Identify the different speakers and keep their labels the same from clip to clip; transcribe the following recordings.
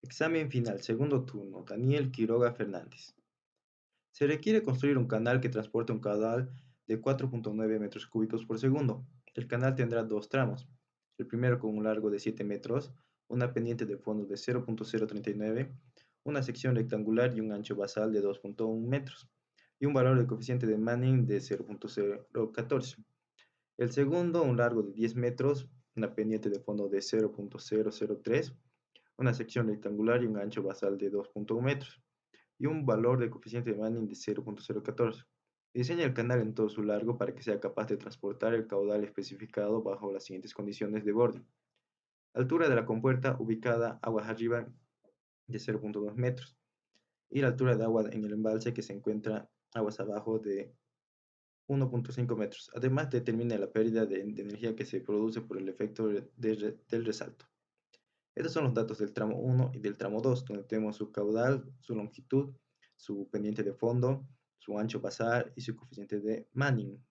Speaker 1: Examen final, segundo turno, Daniel Quiroga Fernández. Se requiere construir un canal que transporte un caudal de 4,9 metros cúbicos por segundo. El canal tendrá dos tramos. El primero con un largo de 7 metros, una pendiente de fondo de 0,039, una sección rectangular y un ancho basal de 2,1 metros, y un valor de coeficiente de Manning de 0,014. El segundo, un largo de 10 metros, una pendiente de fondo de 0,003, una sección rectangular y un ancho basal de 2,1 metros, y un valor de coeficiente de Manning de 0,014. Diseña el canal en todo su largo para que sea capaz de transportar el caudal especificado bajo las siguientes condiciones de borde. Altura de la compuerta ubicada aguas arriba de 0,2 metros y la altura de agua en el embalse que se encuentra aguas abajo de 1,5 metros. Además, determina la pérdida de energía que se produce por el efecto del resalto. Estos son los datos del tramo 1 y del tramo 2, donde tenemos su caudal, su longitud, su pendiente de fondo, su ancho basal y su coeficiente de Manning.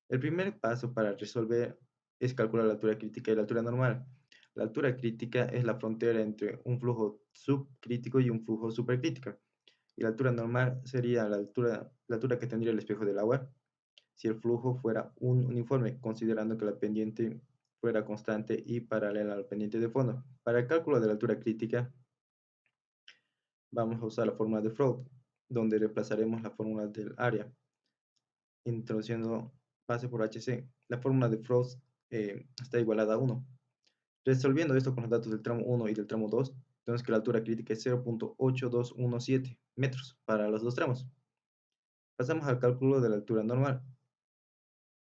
Speaker 1: El primer paso para resolver es calcular la altura crítica y la altura normal. La altura crítica es la frontera entre un flujo subcrítico y un flujo supercrítico. Y la altura normal sería la altura que tendría el espejo del agua si el flujo fuera un uniforme, considerando que la pendiente fuera constante y paralela al pendiente de fondo. Para el cálculo de la altura crítica, vamos a usar la fórmula de Freud, donde reemplazaremos la fórmula del área, introduciendo base por HC. La fórmula de Freud está igualada a 1. Resolviendo esto con los datos del tramo 1 y del tramo 2, tenemos que la altura crítica es 0,8217 metros para los dos tramos. Pasamos al cálculo de la altura normal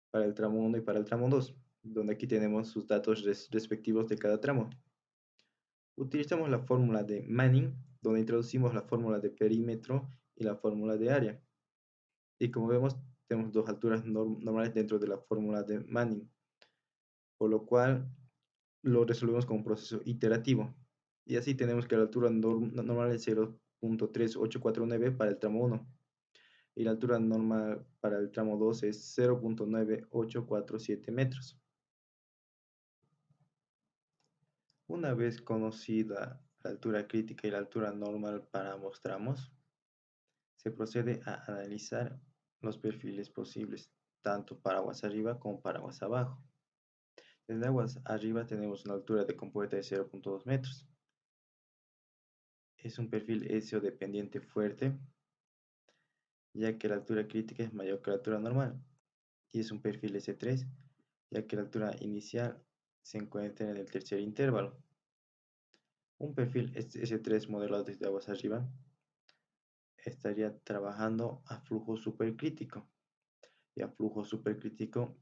Speaker 1: para el tramo 1 y para el tramo 2, donde aquí tenemos sus datos respectivos de cada tramo. Utilizamos la fórmula de Manning, donde introducimos la fórmula de perímetro y la fórmula de área. Y como vemos, tenemos dos alturas normales dentro de la fórmula de Manning, por lo cual lo resolvemos con un proceso iterativo. Y así tenemos que la altura normal es 0,3849 para el tramo 1 y la altura normal para el tramo 2 es 0,9847 metros. Una vez conocida la altura crítica y la altura normal para ambos tramos, se procede a analizar los perfiles posibles, tanto para aguas arriba como para aguas abajo. Desde aguas arriba tenemos una altura de compuerta de 0,2 metros. Es un perfil SO de pendiente fuerte, ya que la altura crítica es mayor que la altura normal. Y es un perfil S3, ya que la altura inicial se encuentra en el tercer intervalo. Un perfil S3 modelado desde aguas arriba estaría trabajando a flujo supercrítico. Y a flujo supercrítico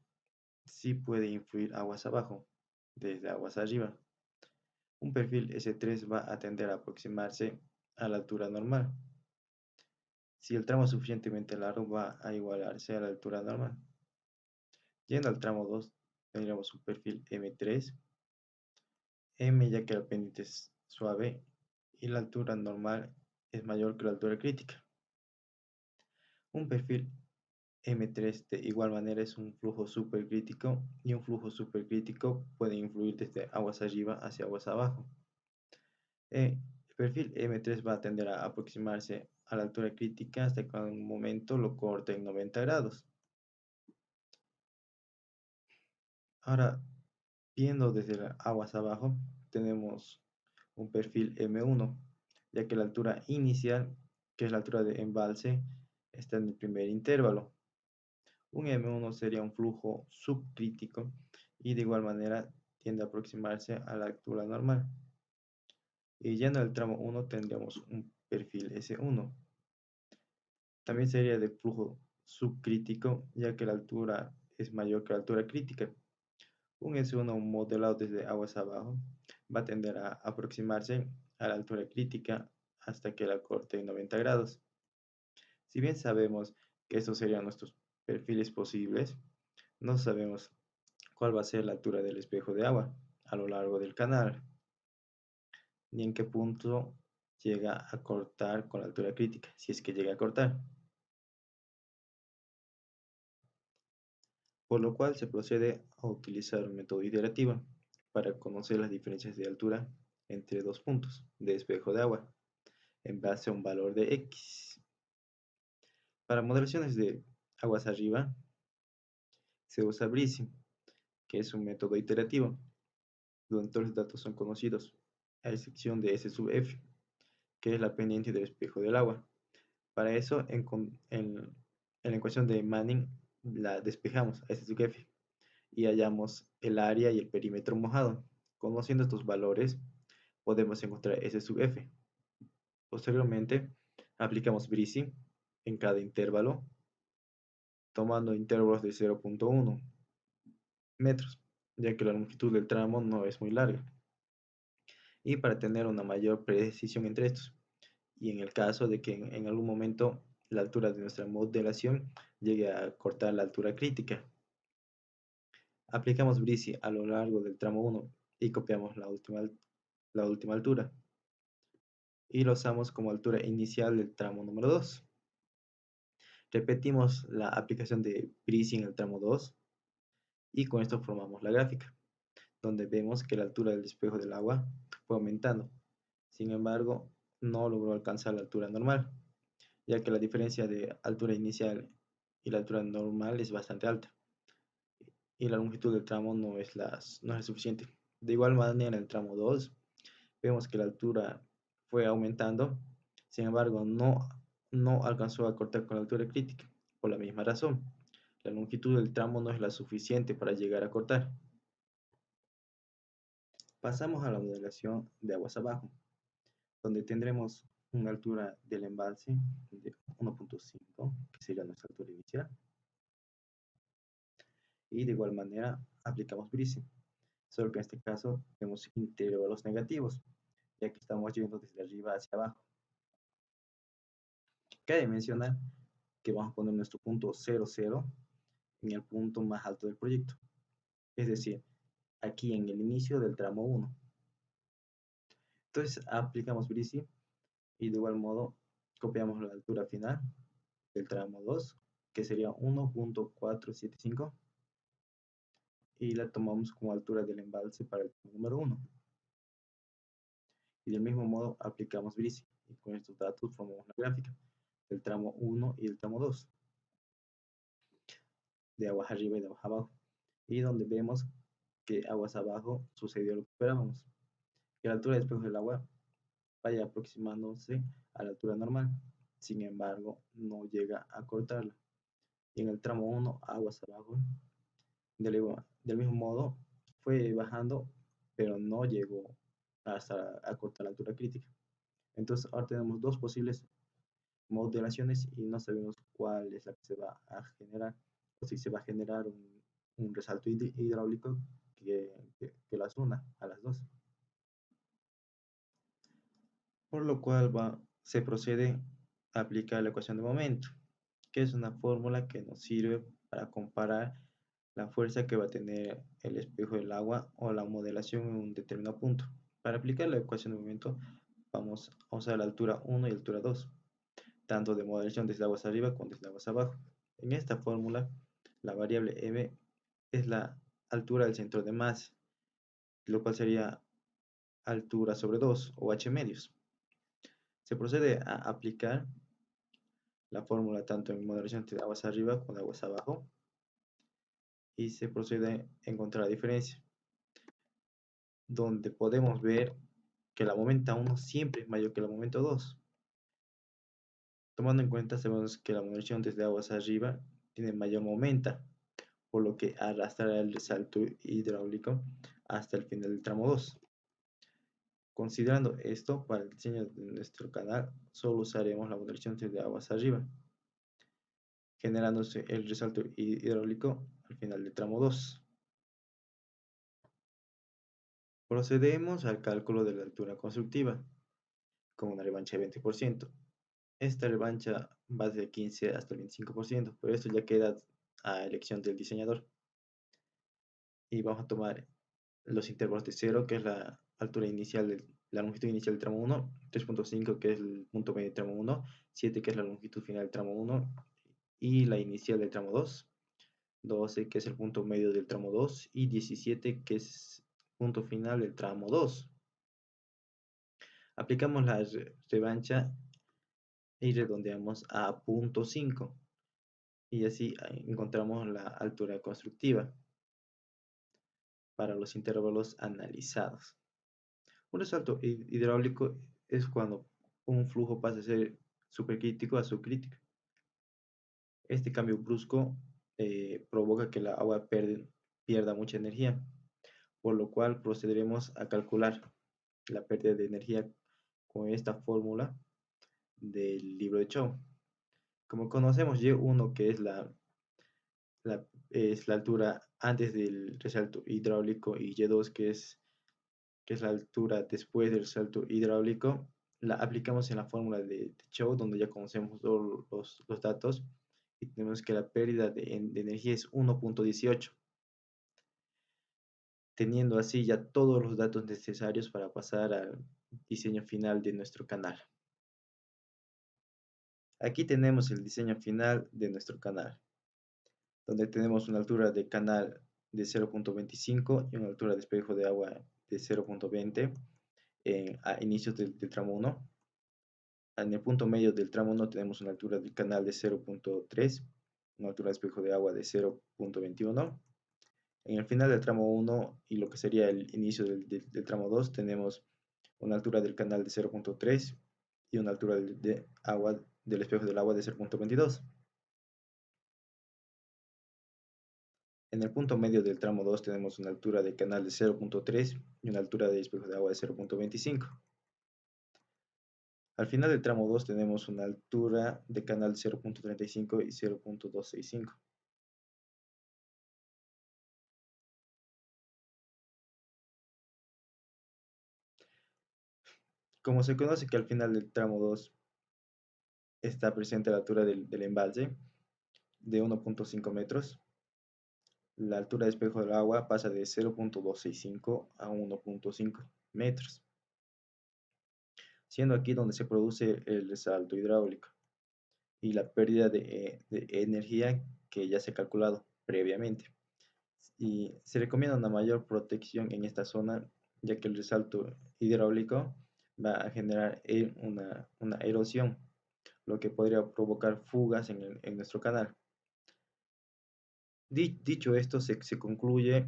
Speaker 1: sí puede influir aguas abajo, desde aguas arriba. Un perfil S3 va a tender a aproximarse a la altura normal. Si el tramo es suficientemente largo, va a igualarse a la altura normal. Yendo al tramo 2, tendríamos un perfil M3, M ya que la pendiente es suave y la altura normal es mayor que la altura crítica. Un perfil M3 de igual manera es un flujo supercrítico y un flujo supercrítico puede influir desde aguas arriba hacia aguas abajo. El perfil M3 va a tender a aproximarse a la altura crítica hasta que en un momento lo corte en 90 grados. Ahora, viendo desde las aguas abajo, tenemos un perfil M1, ya que la altura inicial, que es la altura de embalse, está en el primer intervalo. Un M1 sería un flujo subcrítico y de igual manera tiende a aproximarse a la altura normal. Y yendo al tramo 1 tendríamos un perfil S1. También sería de flujo subcrítico, ya que la altura es mayor que la altura crítica. Un S1 modelado desde aguas abajo va a tender a aproximarse a la altura crítica hasta que la corte en 90 grados. Si bien sabemos que estos serían nuestros perfiles posibles, no sabemos cuál va a ser la altura del espejo de agua a lo largo del canal, ni en qué punto llega a cortar con la altura crítica, si es que llega a cortar. Por lo cual se procede a utilizar un método iterativo, para conocer las diferencias de altura entre dos puntos de espejo de agua en base a un valor de X. Para modelaciones de aguas arriba se usa BRISI, que es un método iterativo, donde todos los datos son conocidos, a excepción de S sub f, que es la pendiente del espejo del agua. Para eso, en la ecuación de Manning, la despejamos a S sub f y hallamos el área y el perímetro mojado. Conociendo estos valores, podemos encontrar S sub f. Posteriormente, aplicamos BRISI en cada intervalo, tomando intervalos de 0.1 metros, ya que la longitud del tramo no es muy larga, y para tener una mayor precisión entre estos. Y en el caso de que en algún momento la altura de nuestra modelación llegue a cortar la altura crítica, aplicamos BRISI a lo largo del tramo 1 y copiamos la última altura y lo usamos como altura inicial del tramo número 2. Repetimos la aplicación de BRISI en el tramo 2 y con esto formamos la gráfica, donde vemos que la altura del espejo del agua fue aumentando. Sin embargo, no logró alcanzar la altura normal, ya que la diferencia de altura inicial y la altura normal es bastante alta y la longitud del tramo no es suficiente. De igual manera, en el tramo 2 vemos que la altura fue aumentando, sin embargo, no alcanzó a cortar con la altura crítica, por la misma razón. La longitud del tramo no es la suficiente para llegar a cortar. Pasamos a la modelación de aguas abajo, donde tendremos una altura del embalse de 1.5, que sería nuestra altura inicial, y de igual manera aplicamos BRISI, solo que en este caso tenemos intervalos negativos, ya que estamos yendo desde arriba hacia abajo. Cabe mencionar que vamos a poner nuestro punto 00 en el punto más alto del proyecto, es decir, aquí en el inicio del tramo 1. Entonces aplicamos BRISI y de igual modo copiamos la altura final del tramo 2, que sería 1.475, y la tomamos como altura del embalse para el tramo número 1. Y del mismo modo aplicamos BRISI y con estos datos formamos la gráfica del tramo 1 y el tramo 2, de aguas arriba y de aguas abajo, y donde vemos que aguas abajo sucedió lo que esperábamos, que la altura del espejo del agua vaya aproximándose a la altura normal, sin embargo no llega a cortarla. Y en el tramo 1, aguas abajo, del mismo modo fue bajando, pero no llegó hasta a cortar la altura crítica. Entonces ahora tenemos dos posibles modelaciones y no sabemos cuál es la que se va a generar, o si se va a generar un resalto hidráulico que las una a las dos. Por lo cual se procede a aplicar la ecuación de momento, que es una fórmula que nos sirve para comparar la fuerza que va a tener el espejo del agua o la modelación en un determinado punto. Para aplicar la ecuación de momento vamos a usar la altura 1 y la altura 2, tanto de modelación desde aguas arriba como desde aguas abajo. En esta fórmula, la variable m es la altura del centro de masa, lo cual sería altura sobre 2 o h medios. Se procede a aplicar la fórmula tanto en modelación de aguas arriba como de aguas abajo y se procede a encontrar la diferencia, donde podemos ver que la momenta 1 siempre es mayor que la momenta 2. Tomando en cuenta, sabemos que la modelación desde aguas arriba tiene mayor momenta, por lo que arrastrará el resalto hidráulico hasta el final del tramo 2. Considerando esto, para el diseño de nuestro canal, solo usaremos la modelación desde aguas arriba, generándose el resalto hidráulico al final del tramo 2. Procedemos al cálculo de la altura constructiva, con una revancha de 20%. Esta revancha va desde el 15 hasta el 25%, pero esto ya queda a elección del diseñador. Y vamos a tomar los intervalos de 0, que es la altura inicial, la longitud inicial del tramo 1, 3.5, que es el punto medio del tramo 1, 7, que es la longitud final del tramo 1, y la inicial del tramo 2, 12, que es el punto medio del tramo 2, y 17, que es punto final del tramo 2. Aplicamos la revancha y redondeamos a punto 5 y así encontramos la altura constructiva para los intervalos analizados. Un resalto hidráulico es cuando un flujo pasa de ser supercrítico a subcrítico. Este cambio brusco provoca que la agua pierda mucha energía, por lo cual procederemos a calcular la pérdida de energía con esta fórmula del libro de Chow. Como conocemos Y1, que es la altura antes del resalto hidráulico, y Y2, que es la altura después del resalto hidráulico, la aplicamos en la fórmula de Chow, donde ya conocemos todos los datos, y tenemos que la pérdida de energía es 1.18, teniendo así ya todos los datos necesarios para pasar al diseño final de nuestro canal. Aquí tenemos el diseño final de nuestro canal, donde tenemos una altura de canal de 0.25 y una altura de espejo de agua de 0.20 a inicios del tramo 1. En el punto medio del tramo 1 tenemos una altura del canal de 0.3, una altura de espejo de agua de 0.21. En el final del tramo 1 y lo que sería el inicio del tramo 2 tenemos una altura del canal de 0.3 y una altura del espejo del agua de 0.22. En el punto medio del tramo 2 tenemos una altura de canal de 0.3 y una altura de espejo de agua de 0.25. Al final del tramo 2 tenemos una altura de canal de 0.35 y 0.265. Como se conoce que al final del tramo 2 está presente la altura del embalse de 1.5 metros, la altura de espejo del agua pasa de 0.265 a 1.5 metros, siendo aquí donde se produce el resalto hidráulico y la pérdida de energía que ya se ha calculado previamente. Y se recomienda una mayor protección en esta zona, ya que el resalto hidráulico va a generar una erosión, lo que podría provocar fugas en nuestro canal. Dicho esto, se concluye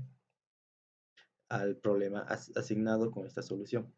Speaker 1: al problema asignado con esta solución.